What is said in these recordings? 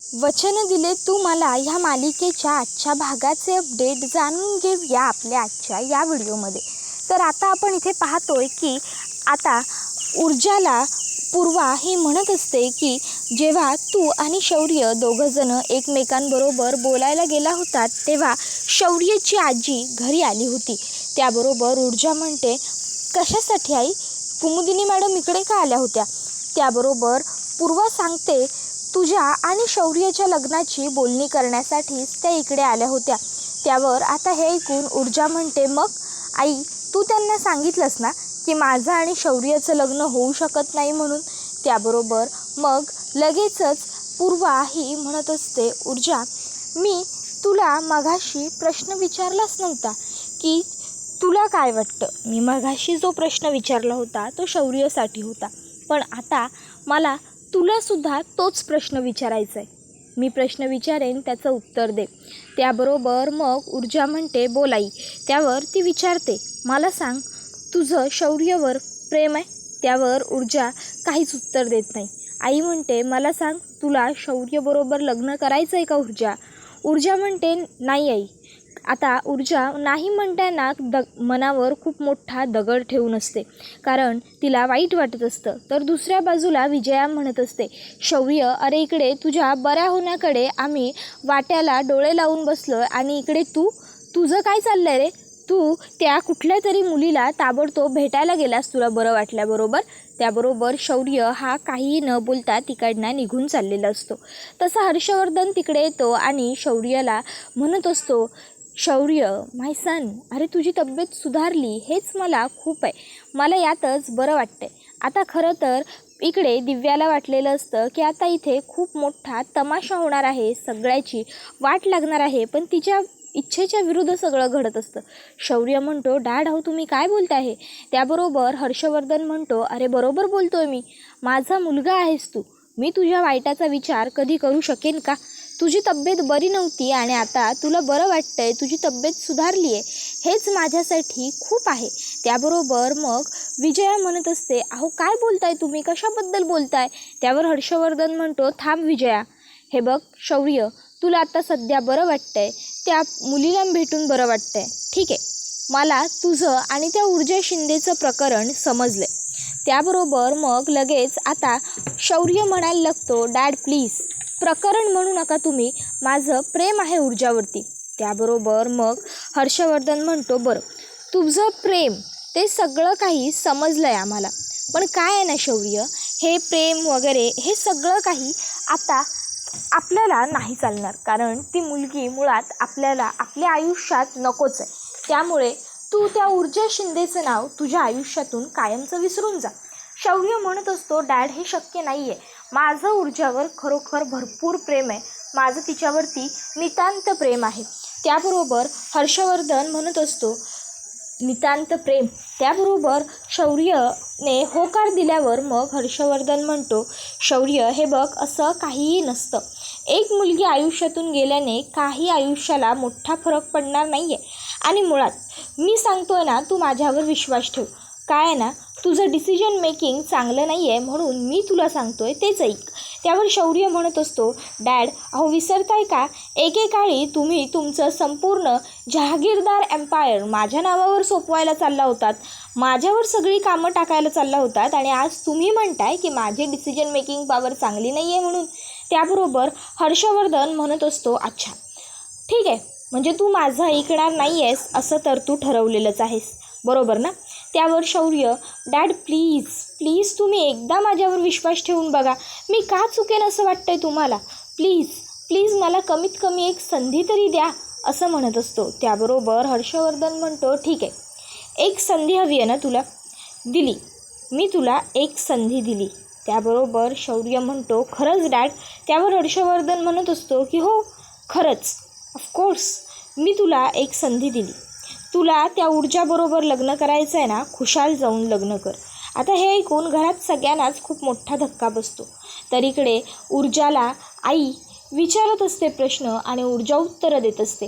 वचन दिले तू मला ह्या मालिकेच्या आजच्या भागाचे अपडेट जाणून घेऊया आपल्या आजच्या या व्हिडिओमध्ये. तर आता आपण इथे पाहतोय की आता ऊर्जाला पूर्वा ही म्हणत असते की जेव्हा तू आणि शौर्य दोघंजण एकमेकांबरोबर बोलायला गेला होतात तेव्हा शौर्यची आजी घरी आली होती. त्याबरोबर ऊर्जा म्हणते, कशासाठी आई? कुमुदिनी मॅडम इकडे का आल्या होत्या? त्याबरोबर पूर्वा सांगते, तुझ्या आणि शौर्याच्या लग्नाची बोलणी करण्यासाठीच त्या इकडे आल्या होत्या. त्यावर आता हे ऐकून ऊर्जा म्हणते, मग आई तू त्यांना सांगितलंस ना की माझं आणि शौर्याचं लग्न होऊ शकत नाही म्हणून? त्याबरोबर मग लगेचच पूर्वा ही म्हणत असते, ऊर्जा मी तुला मघाशी प्रश्न विचारलाच नव्हता की तुला काय वाटतं. मी मघाशी जो प्रश्न विचारला होता तो शौर्यासाठी होता, पण आता मला तुलासुद्धा तोच प्रश्न विचारायचा आहे. मी प्रश्न विचारेन त्याचं उत्तर दे. त्याबरोबर मग ऊर्जा म्हणते, बोल आई. त्यावर ती विचारते, मला सांग तुझं शौर्यवर प्रेम आहे? त्यावर ऊर्जा काहीच उत्तर देत नाही. आई म्हणते, मला सांग तुला शौर्यबरोबर लग्न करायचं आहे का ऊर्जा? ऊर्जा म्हणते, नाही आई. आता ऊर्जा नाही म्हणताना मनावर खूप मोठा दगड ठेवून असते, कारण तिला वाईट वाटत असतं. तर दुसऱ्या बाजूला विजया म्हणत असते, शौर्य अरे इकडे तुझ्या बऱ्या होण्याकडे आम्ही वाट्याला डोळे लावून बसलो आणि इकडे तुझं काय चाललं आहे रे? तू त्या कुठल्या तरी मुलीला ताबडतोब भेटायला गेलास तुला बरं वाटल्याबरोबर. त्याबरोबर शौर्य हा काहीही न बोलता तिकडनं निघून चाललेला असतो. तसा हर्षवर्धन तिकडे येतो आणि शौर्याला म्हणत असतो, शौर्य माय सन, अरे तुझी तब्येत सुधारली हेच मला खूप आहे, मला यातच बरं वाटतंय. आता खरं तर इकडे दिव्याला वाटलेलं असतं की आता इथे खूप मोठा तमाशा होणार आहे, सगळ्याची वाट लागणार आहे, पण तिच्या इच्छेच्या विरुद्ध सगळं घडत असतं. शौर्य म्हणतो, डॅड अहो तुम्ही काय बोलताय? त्याबरोबर हर्षवर्धन म्हणतो, अरे बरोबर बोलतोय मी, माझा मुलगा आहेस तू, मी तुझ्या वाईटाचा विचार कधी करू शकेन का? तुझी तब्येत बरी नव्हती आणि आता तुला बरं वाटतंय, तुझी तब्येत सुधारली आहे, हेच माझ्यासाठी खूप आहे. त्याबरोबर मग विजया म्हणत असते, अहो काय बोलताय तुम्ही, कशाबद्दल बोलताय? त्यावर हर्षवर्धन म्हणतो, थांब विजया, हे बघ शौर्य, तुला आता सध्या बरं वाटतंय, त्या मुलीला भेटून बरं वाटतंय, ठीक आहे, मला तुझं आणि त्या ऊर्जा शिंदेचं प्रकरण समजलं आहे. त्याबरोबर मग लगेच आता शौर्य म्हणायला लागतो, डॅड प्लीज प्रकरण म्हणू नका तुम्ही, माझं प्रेम आहे ऊर्जावरती. त्याबरोबर मग हर्षवर्धन म्हणतो, बरं तुझं प्रेम ते सगळं काही समजलं आहे आम्हाला, पण काय आहे ना शौर्य, हे प्रेम वगैरे हे सगळं काही आता आपल्याला नाही चालणार, कारण ती मुलगी मुळात आपल्याला आपल्या आयुष्यात नकोच आहे. त्यामुळे तू त्या ऊर्जा शिंदेचं नाव तुझ्या आयुष्यातून कायमचं विसरून जा. शौर्य म्हणत असतो, डॅड हे शक्य नाही आहे, माझं ऊर्जावर खरोखर भरपूर प्रेम आहे, माझं तिच्यावरती नितांत प्रेम आहे. त्याबरोबर हर्षवर्धन म्हणत असतो, नितांत प्रेम. त्याबरोबर शौर्यने होकार दिल्यावर मग हर्षवर्धन म्हणतो, शौर्य हे बघ असं काहीही नसतं, एक मुलगी आयुष्यातून गेल्याने काही आयुष्याला मोठा फरक पडणार नाही आहे, आणि मुळात मी सांगतोय ना, तू माझ्यावर विश्वास ठेव. काय आहे ना, तुझं डिसिजन मेकिंग चांगलं नाही आहे, म्हणून मी तुला सांगतोय तेच ऐक. त्यावर शौर्य म्हणत असतो, डॅड अहो विसरताय का, एकेकाळी तुम्ही तुमचं संपूर्ण जहागीरदार एम्पायर माझ्या नावावर सोपवायला चालला होतात, माझ्यावर सगळी कामं टाकायला चालला होतात, आणि आज तुम्ही म्हणताय की माझी डिसिजन मेकिंग पॉवर चांगली नाही आहे म्हणून. त्याबरोबर हर्षवर्धन म्हणत असतो, अच्छा ठीक आहे, म्हणजे तू माझं ऐकणार नाही आहेस असं तर तू ठरवलेलंच आहेस, बरोबर ना? त्यावर शौर्य, डॅड प्लीज प्लीज तुम्ही एकदा माझ्यावर विश्वास ठेवून बघा, मी का चुकेन असं वाटतंय तुम्हाला, प्लीज प्लीज मला कमीत कमी एक संधी तरी द्या, असं म्हणत असतो. त्याबरोबर हर्षवर्धन म्हणतो, ठीक आहे, एक संधी हवी आहे ना तुला, दिली, मी तुला एक संधी दिली. त्याबरोबर शौर्य म्हणतो, खरंच डॅड? त्यावर हर्षवर्धन म्हणत असतो की हो खरंच, ऑफकोर्स मी तुला एक संधी दिली, तुला त्या ऊर्जाबरोबर लग्न करायचं आहे ना, खुशाल जाऊन लग्न कर. आता हे ऐकून घरात सगळ्यांनाच खूप मोठा धक्का बसतो. तर इकडे ऊर्जाला आई विचारत असते प्रश्न आणि ऊर्जा उत्तरं देत असते.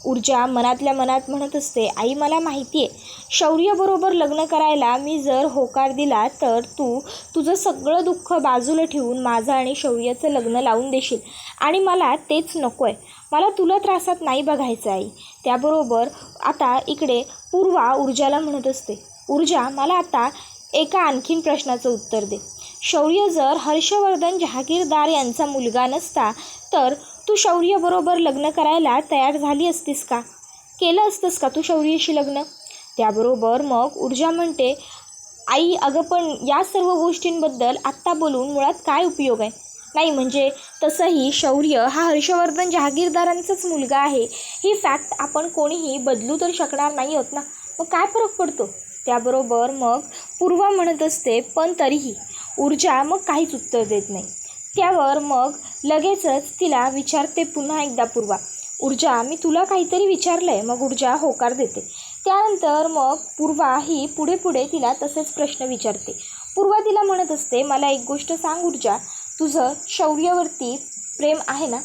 ऊर्जा मनातल्या मनात म्हणत असते, आई मला माहिती आहे शौर्यबरोबर लग्न करायला मी जर होकार दिला तर तू तुझं सगळं दुःख बाजूला ठेवून माझं आणि शौर्याचं लग्न लावून देशील आणि मला तेच नको आहे. मला तुला त्रासात नाही बघायचं आई. त्याबरोबर आता इकडे पूर्वा ऊर्जाला म्हणत असते, ऊर्जा मला आता एका आणखीन प्रश्नाचं उत्तर दे. शौर्य जर हर्षवर्धन जहागीरदार यांचा मुलगा नसता तर तू शौर्यबरोबर लग्न करायला तयार झाली असतीस का? केलं असतंस का तू शौर्याशी लग्न? त्याबरोबर मग ऊर्जा म्हणते, आई अगं पण या सर्व गोष्टींबद्दल आत्ता बोलून मुळात काय उपयोग आहे? नाही म्हणजे तसंही शौर्य हा हर्षवर्धन जहागीरदारांचाच मुलगा आहे. ही फॅक्ट आपण कोणीही बदलू तर शकणार नाही आहोत ना, मग काय फरक पडतो? त्याबरोबर मग पूर्वा म्हणत असते, पण तरीही ऊर्जा मग काहीच उत्तर देत नाही. त्यावर मग लगेचच तिला विचारते पुन्हा एकदा पूर्वा, ऊर्जा मी तुला काहीतरी विचारलं आहे. मग ऊर्जा होकार देते. त्यानंतर मग पूर्वा ही पुढे पुढे तिला तसेच प्रश्न विचारते. पूर्वा तिला म्हणत असते, मला एक गोष्ट सांग ऊर्जा, तुझं शौर्यावरती प्रेम आहे ना?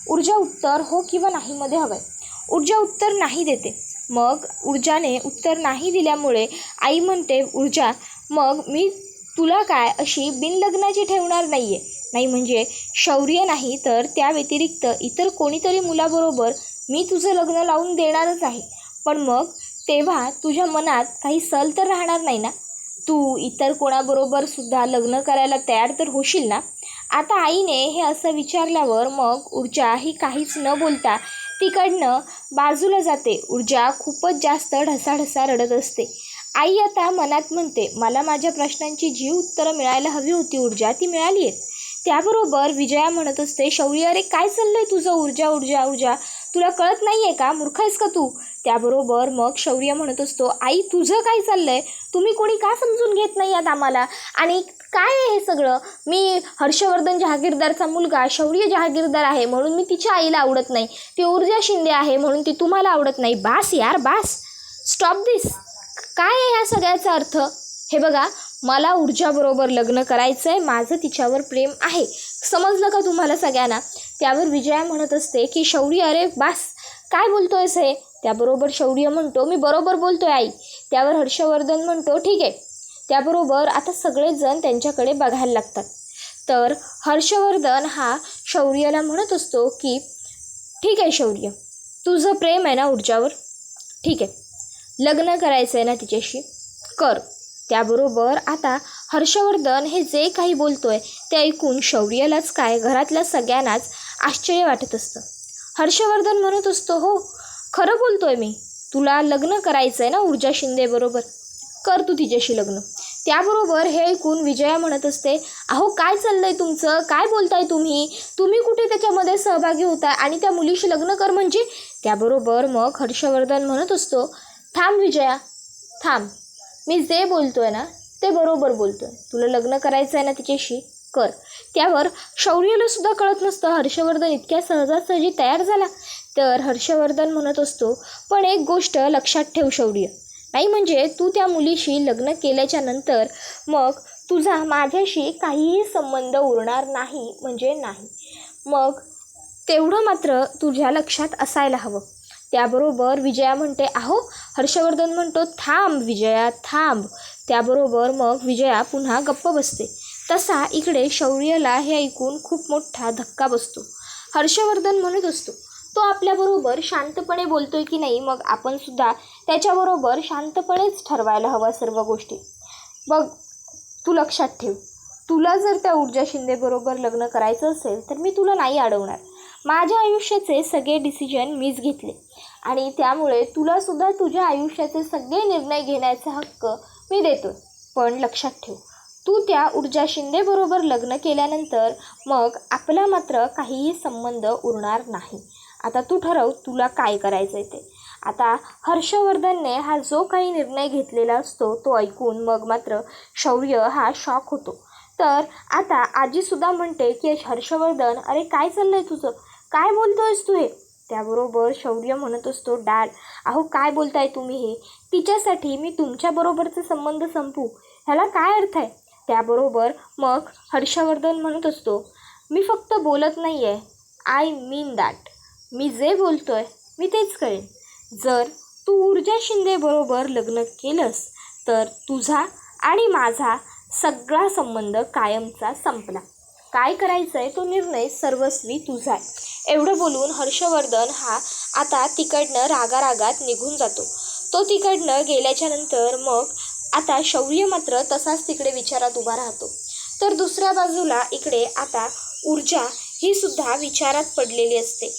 ऊर्जा उत्तर हो किंवा नाहीमध्ये हवं आहे. ऊर्जा उत्तर नाही देते. मग ऊर्जाने उत्तर नाही दिल्यामुळे आई म्हणते, ऊर्जा मग मी तुला काय अशी बिनलग्नाची ठेवणार नाही आहे. नाही म्हणजे शौर्य नाही तर त्या व्यतिरिक्त इतर कोणीतरी मुलाबरोबर मी तुझं लग्न लावून देणारच आहे. पण मग तेव्हा तुझ्या मनात काही सल तर राहणार नाही ना? तू इतर कोणाबरोबर सुद्धा लग्न करायला तयार तर होशील ना? आता आईने हे असं विचारल्यावर मग ऊर्जा ही काहीच न बोलता तिकडनं बाजूला जाते. ऊर्जा खूपच जास्त ढसाढसा रडत असते. आई आता मनात म्हणते, मला माझ्या प्रश्नांची जी उत्तरं मिळायला हवी होती ऊर्जा ती मिळाली आहेत. त्याबरोबर विजया म्हणत असते, शौर्य अरे काय चाललं आहे तुझं? ऊर्जा ऊर्जा ऊर्जा तुला कळत नाही आहे का? मूर्ख आहेस का तू? त्याबरोबर मग शौर्य म्हणत असतो, आई तुझं काय चाललं आहे? तुम्ही कोणी का समजून घेत नाही आहात आम्हाला? आणि काय आहे हे सगळं? मी हर्षवर्धन जहागीरदारचा मुलगा शौर्य जहागीरदार आहे म्हणून मी तिच्या आईला आवडत नाही. ती ऊर्जा शिंदे आहे म्हणून ती तुम्हाला आवडत नाही. बास यार बास, स्टॉप दिस. काय आहे ह्या सगळ्याचा अर्थ? हे बघा, मला ऊर्जाबरोबर लग्न करायचं आहे. माझं तिच्यावर प्रेम आहे. समजलं का तुम्हाला सगळ्यांना? त्यावर विजया म्हणत असते की शौर्य अरे बास, काय बोलतोयस हे? त्याबरोबर शौर्य म्हणतो, मी बरोबर बोलतोय आई. त्यावर हर्षवर्धन म्हणतो, ठीक आहे. त्याबरोबर आता सगळेजण त्यांच्याकडे बघायला लागतात. तर हर्षवर्धन हा शौर्याला म्हणत असतो की ठीक आहे शौर्य, तुझं प्रेम आहे ना ऊर्जावर? ठीक आहे, लग्न करायचं आहे ना तिच्याशी? कर. त्याबरोबर आता हर्षवर्धन हे जे काही बोलतोय ते ऐकून शौर्यालाच काय घरातल्या सगळ्यांनाच आश्चर्य वाटत असतं. हर्षवर्धन म्हणत असतो, हो खरं बोलतोय मी. तुला लग्न करायचं आहे ना ऊर्जा शिंदेबरोबर? कर तू तिच्याशी लग्न. त्याबरोबर हे ऐकून विजया म्हणत असते, अहो काय चाललंय तुमचं? काय बोलताय तुम्ही? तुम्ही कुठे त्याच्यामध्ये सहभागी होताय आणि त्या मुलीशी लग्न कर म्हणजे? त्याबरोबर मग हर्षवर्धन म्हणत असतो, थांब विजया थांब, मी जे बोलतोय ना ते बरोबर बोलतोय. तुला लग्न करायचं आहे ना तिच्याशी? कर. त्यावर शौर्याला सुद्धा कळत नसतं हर्षवर्धन इतक्या सहजासहजी तयार झाला. तर हर्षवर्धन म्हणत असतो, पण एक गोष्ट लक्षात ठेव शौर्य, नाही म्हणजे तू त्या मुलीशी लग्न केल्याच्या नंतर मग तुझा माझ्याशी काहीही संबंध उरणार नाही म्हणजे नाही. मग तेवढं मात्र तुझ्या लक्षात असायला हवं. त्याबरोबर विजया म्हणते, अहो हर्षवर्धन म्हणतो, थांब विजया थांब. त्याबरोबर मग विजया पुन्हा गप्प बसते. तसा इकडे शौर्यला हे ऐकून खूप मोठा धक्का बसतो. हर्षवर्धन म्हणत असतो, तो आपल्याबरोबर शांतपणे बोलतोय की नाही, मग आपण सुद्धा त्याच्याबरोबर शांतपणेच ठरवायला हवा सर्व गोष्टी. बघ तू लक्षात ठेव, तुला जर त्या ऊर्जा शिंदेबरोबर लग्न करायचं असेल तर मी तुला नाही अडवणार. माझ्या आयुष्याचे सगळे डिसिजन मीच घेतले आणि त्यामुळे तुलासुद्धा तुझ्या आयुष्याचे सगळे निर्णय घेण्याचा हक्क मी देतो. पण लक्षात ठेव, तू त्या ऊर्जा शिंदेबरोबर लग्न केल्यानंतर मग आपला मात्र काहीही संबंध उरणार नाही. आता तू ठरव तुला काय करायचं आहे ते. आता हर्षवर्धनने हा जो काही निर्णय घेतलेला असतो तो ऐकून मग मात्र शौर्य हा शॉक होतो. तर आता आजीसुद्धा म्हणते की हर्षवर्धन अरे काय चाललं आहे तुझं? काय बोलतोयस तू हे? त्याबरोबर शौर्य म्हणत असतो, डॅड अहो काय बोलताय तुम्ही हे? तिच्यासाठी मी तुमच्याबरोबरचे संबंध संपू ह्याला काय अर्थ आहे? त्याबरोबर मग हर्षवर्धन म्हणत असतो, मी फक्त बोलत नाही आहे, आय मीन दॅट. मी जे बोलतो आहे मी तेच करेन. जर तू ऊर्जा शिंदेबरोबर लग्न केलंस तर तुझा आणि माझा सगळा संबंध कायमचा संपला. काय करायचं आहे तो निर्णय सर्वस्वी तुझा आहे. एवढं बोलून हर्षवर्धन हा आता तिकडनं रागारागात निघून जातो. तो तिकडनं गेल्याच्या नंतर मग आता शौर्य मात्र तसाच तिकडे विचारात उभा राहतो. तर दुसऱ्या बाजूला इकडे आता ऊर्जा ही सुद्धा विचारात पडलेली असते.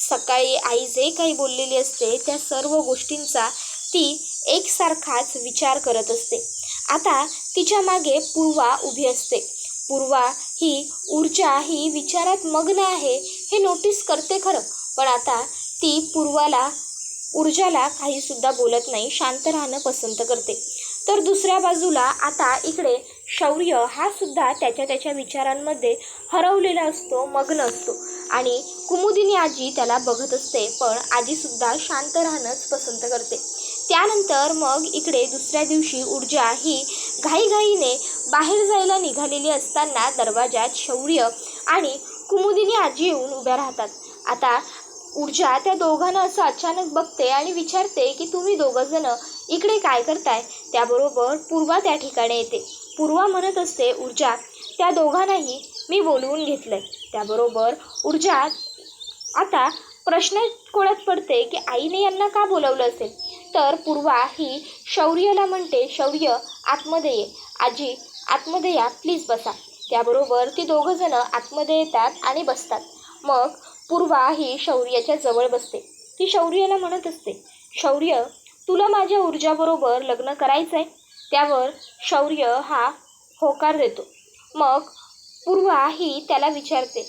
सकाळी आई जे काही बोललेली असते त्या सर्व गोष्टींचा ती एकसारखाच विचार करत असते. आता तिच्या मागे पूर्वा उभी असते. पूर्वा ही ऊर्जा ही विचारात मग्न आहे हे नोटीस करते खरं, पण आता ती ऊर्जाला काहीसुद्धा बोलत नाही, शांत राहणं पसंत करते. तर दुसऱ्या बाजूला आता इकडे शौर्य हा सुद्धा त्याच्या विचारांमध्ये हरवलेला असतो, मग्न असतो आणि कुमुदिनी आजी त्याला बघत असते, पण आजीसुद्धा शांत राहणंच पसंत करते. त्यानंतर मग इकडे दुसऱ्या दिवशी ऊर्जा ही घाईघाईने बाहेर जायला निघालेली असताना दरवाजात शौर्य आणि कुमुदिनी आजी येऊन उभ्या राहतात. आता ऊर्जा त्या दोघांना असं अचानक बघते आणि विचारते की तुम्ही दोघंजण इकडे काय करताय. त्याबरोबर पूर्वा त्या ठिकाणी येते. पूर्वा म्हणत असते, ऊर्जा त्या दोघांनाही मी बोलवून घेतलंय. त्याबरोबर ऊर्जा आता प्रश्न कोळत पडते की आईने यांना का बोलवलं असेल. तर पूर्वा ही शौर्यला म्हणते, शौर्य आतमध्ये ये, आजी आतमध्ये या, प्लीज बसा. त्याबरोबर ती दोघंजणं आतमध्ये येतात आणि बसतात. मग पूर्वा ही शौर्याच्या जवळ बसते. ती शौर्याला म्हणत असते, शौर्य तुला माझ्या ऊर्जाबरोबर लग्न करायचं आहे. त्यावर शौर्य हा होकार देतो. मग पूर्वा ही त्याला विचारते,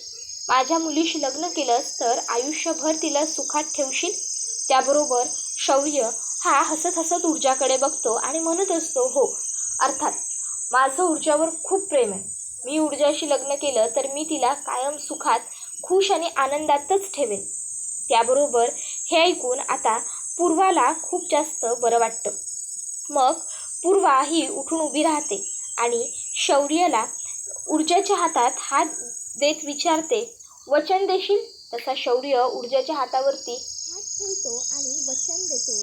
माझ्या मुलीशी लग्न केलंस तर आयुष्यभर तिला सुखात ठेवशील. त्याबरोबर शौर्य हा हसत हसत ऊर्जाकडे बघतो आणि म्हणत असतो, हो अर्थात माझं ऊर्जावर खूप प्रेम आहे. मी ऊर्जाशी लग्न केलं तर मी तिला कायम सुखात खुश आणि आनंदातच ठेवेन. त्याबरोबर हे ऐकून आता पूर्वाला खूप जास्त बरं वाटतं. मग पूर्वा ही उठून उभी राहते आणि शौर्याला ऊर्जाच्या हातात हात देत विचारते, वचन देशील. तसा शौर्य ऊर्जाच्या हातावरती हात ठेवतो आणि वचन देतो,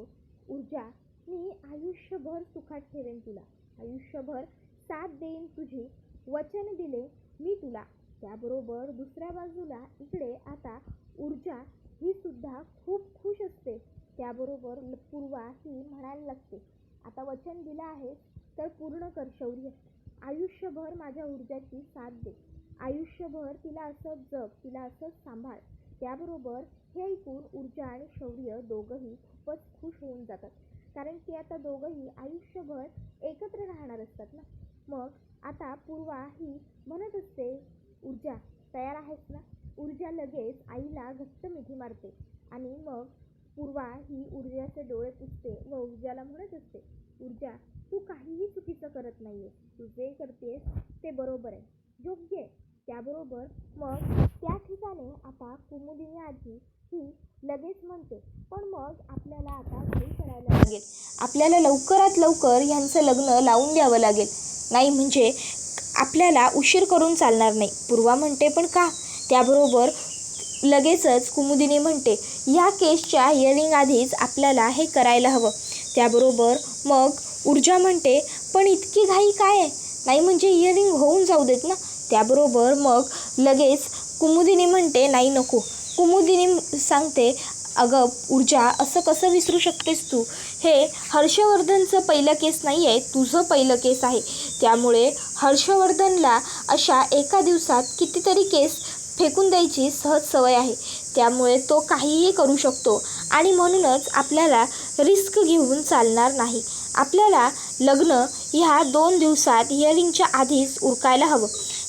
ऊर्जा मी आयुष्यभर सुखात ठेवेन तुला, आयुष्यभर साथ देईन तुझी, वचन दिले मी तुला. त्याबरोबर दुसऱ्या बाजूला इकडे आता ऊर्जा ही सुद्धा खूप खुश असते. त्याबरोबर पूर्वा ही म्हणायला लागते, आता वचन दिलं आहे तर पूर्ण कर शौर्य, आयुष्यभर माझ्या ऊर्जाची साथ दे, आयुष्यभर तिला असंच जग, तिला असंच सांभाळ. त्याबरोबर हे ऐकून ऊर्जा आणि शौर्य दोघंही खूपच खुश होऊन जातात, कारण की आता दोघंही आयुष्यभर एकत्र राहणार असतात ना. मग आता पूर्वा ही म्हणत असते, ऊर्जा तयार आहेस ना. ऊर्जा लगेच आईला घट्ट मिठी मारते आणि मग पूर्वा ही ऊर्जाचे डोळे पुसते व ऊर्जाला म्हणत असते, ऊर्जा तू काहीही चुकीचं करत नाहीयेस, तू जे करतेस ते बरोबर आहे, योग्य आहे. त्याबरोबर मग त्या ठिकाणी आता कुमुदिनी आजी ही लगेच म्हणते, पण मग आपल्याला आता काही करायला लागेल, आपल्याला लवकरात लवकर ह्यांचं लग्न लावून द्यावं लागेल, नाही म्हणजे आपल्याला उशीर करून चालणार नाही. पूर्वा म्हणते, पण का. त्याबरोबर लगेचच कुमुदिनी म्हणते, या केसच्या हिअरिंग आधीच आपल्याला हे करायला हवं. त्याबरोबर मग ऊर्जा म्हणते, पण इतकी घाई काय आहे, नाही म्हणजे हिअरिंग होऊन जाऊ देत ना. त्याबरोबर मग लगेच कुमुदिनी म्हणते, नाही नको. कुमुदिनी सांगते, अगं ऊर्जा असं कसं विसरू शकतेस तू, हे हर्षवर्धनचं पहिलं केस नाही आहे, तुझं पहिलं केस आहे. त्यामुळे हर्षवर्धनला अशा एका दिवसात कितीतरी केस फेकून द्यायची सहज सवय आहे. त्यामुळे तो काहीही करू शकतो आणि म्हणूनच आपल्याला रिस्क घेऊन चालणार नाही. आपल्याला लग्न ह्या 2 दिवसात हिअरिंगच्या आधीच उरकायला हवं.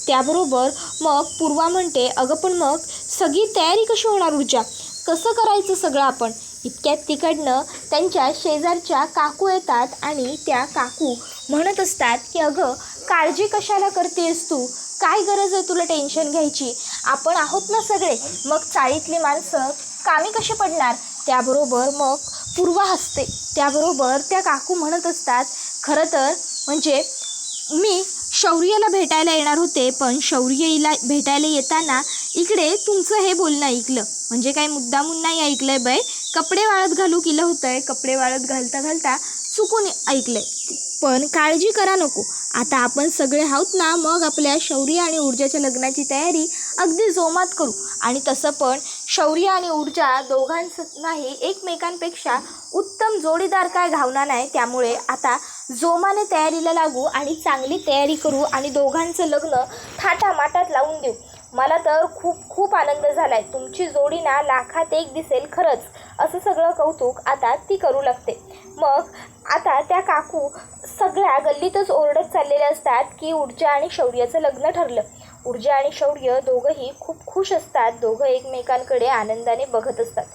त्याबरोबर मग पूर्वा म्हणते, अगं पण मग सगळी तयारी कशी होणार ऊर्जा, कसं करायचं सगळं आपण. इतक्यात तिकडनं त्यांच्या शेजारच्या काकू येतात आणि त्या काकू म्हणत असतात की अगं काळजी कशाला करतेस तू, काय गरज आहे तुला टेन्शन घ्यायची, आपण आहोत ना सगळे, मग चाळीतली माणसं कामी कशी पडणार. त्याबरोबर मग पूर्वा हसते. त्याबरोबर त्या काकू म्हणत असतात, खरं तर म्हणजे मी शौर्याला भेटायला येणार होते, पण शौर्यला भेटायला येताना इकडे तुमचं हे बोलणं ऐकलं, म्हणजे काय मुद्दामून नाही ऐकलंय बाई, कपडे वाळत घालू केलं होतंय, कपडे वाळत घालता घालता चुकून ऐकलंय. पण काळजी करा नको, आता आपण सगळे आहोत ना, मग आपल्या शौर्य आणि ऊर्जाच्या लग्नाची तयारी अगदी जोमात करू. आणि तसं पण शौर्य आणि ऊर्जा दोघांनाही एकमेकांपेक्षा उत्तम जोडीदार काय घावणार नाही. त्यामुळे आता जोमाने तयारीला लागू आणि चांगली तयारी करू आणि दोघांचं लग्न थाटामाटात लावून देऊ. मला तर खूप खूप आनंद झाला आहे. तुमची जोडी ना लाखात एक दिसेल खरंच. असं सगळं कौतुक आता ती करू लागते. मग आता त्या काकू सगळ्या गल्लीतच ओरडत चाललेल्या असतात की ऊर्जा आणि शौर्याचं लग्न ठरलं. ऊर्जा आणि शौर्य दोघंही खूप खुश असतात. दोघं एकमेकांकडे आनंदाने बघत असतात.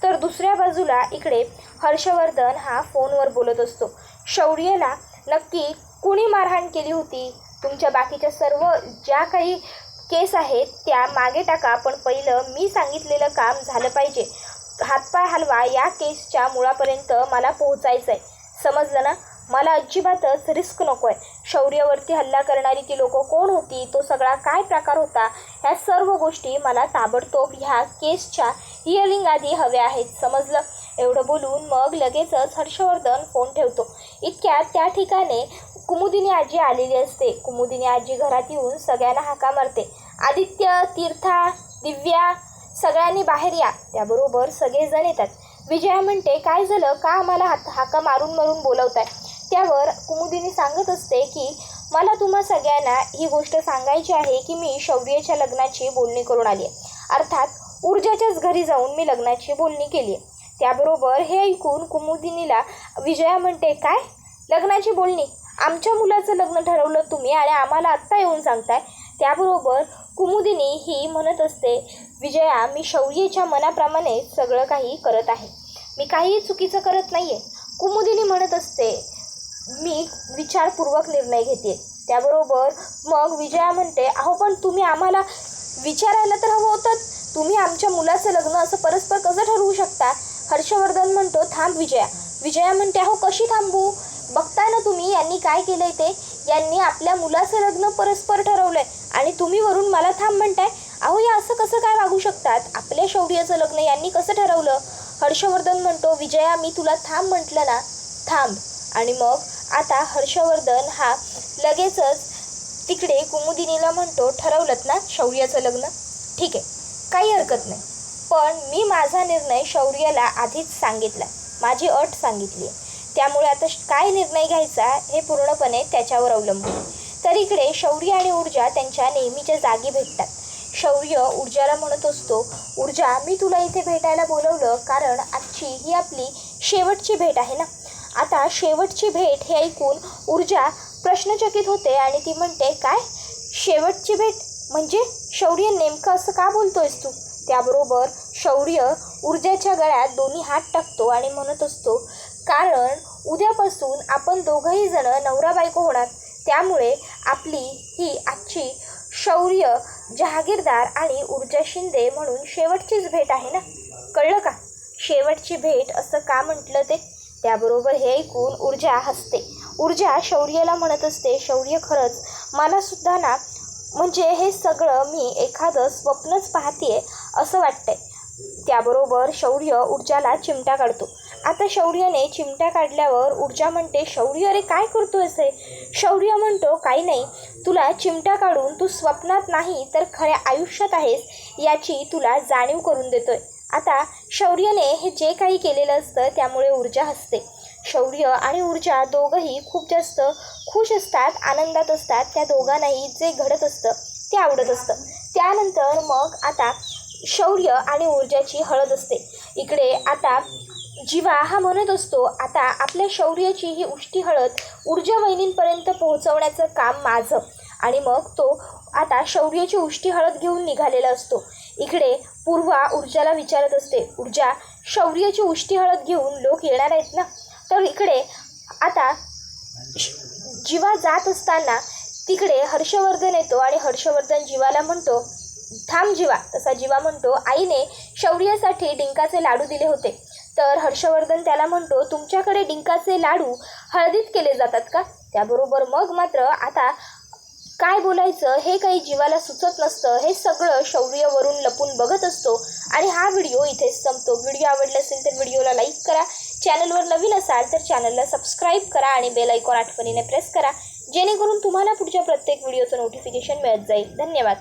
तर दुसऱ्या बाजूला इकडे हर्षवर्धन हा फोनवर बोलत असतो. शौर्याला नक्की कुणी मारहाण केली होती? तुमच्या बाकीच्या सर्व ज्या काही केस आहेत त्या मागे टाका, पण पहिलं मी सांगितलेलं काम झालं पाहिजे. हातपाय हलवा, या केसच्या मुळापर्यंत मला पोहोचायचं आहे. समजलं ना? मला अजिबातच रिस्क नको आहे. शौर्यावरती हल्ला करणारी ती लोकं कोण होती, तो सगळा काय प्रकार होता, ह्या सर्व गोष्टी मला ताबडतोब ह्या केसच्या हिअरिंग आधी हव्या आहेत. समजलं? एवढं बोलून मग लगेचच हर्षवर्धन फोन ठेवतो. इतक्यात त्या ठिकाणी कुमुदिनी आजी आलेली असते. कुमुदिनी आजी घरात येऊन सगळ्यांना हाका मारते. आदित्य, तीर्था, दिव्या सगळ्यांनी बाहेर या. त्याबरोबर सगळेजण येतात. विजया म्हणते, काय झालं, का आम्हाला हाका मारून मारून बोलवताय? त्यावर कुमुदिनी सांगत असते की मला तुम्हा सगळ्यांना ही गोष्ट सांगायची आहे की मी शौर्याच्या लग्नाची बोलणी करून आली आहे. अर्थात ऊर्जाच्याच घरी जाऊन मी लग्नाची बोलणी केली आहे. त्याबरोबर हे ऐकून कुमुदिनीला विजया म्हणते, काय लग्नाची बोलणी? आमच्या मुलाचं लग्न ठरवलं तुम्ही आणि आम्हाला आत्ता येऊन सांगताय? त्याबरोबर कुमुदिनी ही म्हणत असते, विजया, मी शौर्याच्या मनाप्रमाणे सगळं काही करत आहे. मी काहीही चुकीचं करत नाही आहे. कुमुदिनी म्हणत असते, मी विचारपूर्वक निर्णय घेते. त्याबरोबर मग विजया म्हणते, अहो पण तुम्ही आम्हाला विचारायला तर हवं होतं. तुम्ही आमच्या मुलाचं लग्न असं परस्पर कसं ठरवू शकता? हर्षवर्धन म्हणतो, थांब विजया. विजया म्हणते, अहो कशी थांबू? बघताय ना तुम्ही यांनी काय केलंय ते. यांनी आपल्या मुलाचं लग्न परस्पर ठरवलंय आणि तुम्ही वरून मला थांब म्हणताय. अहो या असं कसं काय वागू शकतात? आपल्या शौर्याचं लग्न यांनी कसं ठरवलं? हर्षवर्धन म्हणतो, विजया मी तुला थांब म्हटलं ना, थांब. आणि मग आता हर्षवर्धन हा लगेचच तिकडे कुमुदिनीला म्हणतो, ठरवलंत ना शौर्याचं लग्न? ठीक आहे, काही हरकत नाही. पण मी माझा निर्णय शौर्याला आधीच सांगितला, माझी अट सांगितली आहे. त्यामुळे आता काय निर्णय घ्यायचा हे पूर्णपणे त्याच्यावर अवलंबून. तर इकडे शौर्य आणि ऊर्जा त्यांच्या नेहमीच्या जागी भेटतात. शौर्य ऊर्जाला म्हणत असतो, ऊर्जा मी तुला इथे भेटायला बोलवलं कारण आजची ही आपली शेवटची भेट आहे ना. आता शेवटची भेट हे ऐकून ऊर्जा प्रश्नचकित होते आणि ती म्हणते, काय शेवटची भेट म्हणजे? शौर्य नेमकं असं का बोलतोयस तू? त्याबरोबर शौर्य ऊर्जाच्या गळ्यात दोन्ही हात टाकतो आणि म्हणत असतो, कारण उद्यापासून आपण दोघंही जण नवरा बायको होणार. त्यामुळे आपली ही आजची शौर्य जहागीरदार आणि ऊर्जा शिंदे म्हणून शेवटचीच भेट आहे ना. कळलं का? शेवटची भेट असं का म्हटलं ते? त्याबरोबर हे ऐकून ऊर्जा हसते. ऊर्जा शौर्याला म्हणत असते, शौर्य खरंच मला सुद्धा ना म्हणजे हे सगळं मी एखादं स्वप्नच पाहतेय असं वाटतंय. त्याबरोबर शौर्य ऊर्जाला चिमटा काढतो. आता शौर्याने चिमटा काढल्यावर ऊर्जा म्हणते, शौर्य अरे काय करतो असे? शौर्य म्हणतो, काही नाही, तुला चिमटा काढून तू स्वप्नात नाही तर खऱ्या आयुष्यात आहेस याची तुला जाणीव करून देतोय. आता शौर्याने हे जे काही केलेलं असतं त्यामुळे ऊर्जा हसते. शौर्य आणि ऊर्जा दोघंही खूप जास्त खुश असतात, आनंदात असतात. त्या दोघांनाही जे घडत असतं ते आवडत असतं. त्यानंतर मग आता शौर्य आणि ऊर्जाची हळद असते. इकडे आता जीवा हा म्हणत असतो, आता आपल्या शौर्याची ही उष्टी हळद ऊर्जा वहिनींपर्यंत पोहोचवण्याचं काम माझं. आणि मग तो आता शौर्याची उष्टी हळद घेऊन निघालेला असतो. इकडे पूर्वा ऊर्जाला विचारत असते, ऊर्जा शौर्याची उष्टी हळद घेऊन लोक येणार आहेत ना? तर इकडे आता जीवा जात असताना तिकडे हर्षवर्धन येतो आणि हर्षवर्धन जीवाला म्हणतो, थांब जीवा. तसा जीवा म्हणतो, आईने शौर्यासाठी डिंकाचे लाडू दिले होते. तर हर्षवर्धन त्याला म्हणतो, तुमच्याकडे डिंकाचे लाडू हळदीत केले जातात का? त्याबरोबर मग मात्र आता काय बोलायचं हे काही जीवाला सुचत नसतं. हे सगळं शौर्यवरून लपून बघत असतो. आणि हा व्हिडिओ इथेच संपतो. व्हिडिओ आवडला असेल तर व्हिडिओला लाईक करा. चॅनलवर नवीन असाल तर चॅनलला सबस्क्राईब करा आणि बेल आयकॉन आठवणीने प्रेस करा, जेणेकरून तुम्हाला पुढच्या प्रत्येक व्हिडिओचं नोटिफिकेशन मिळत जाईल. धन्यवाद.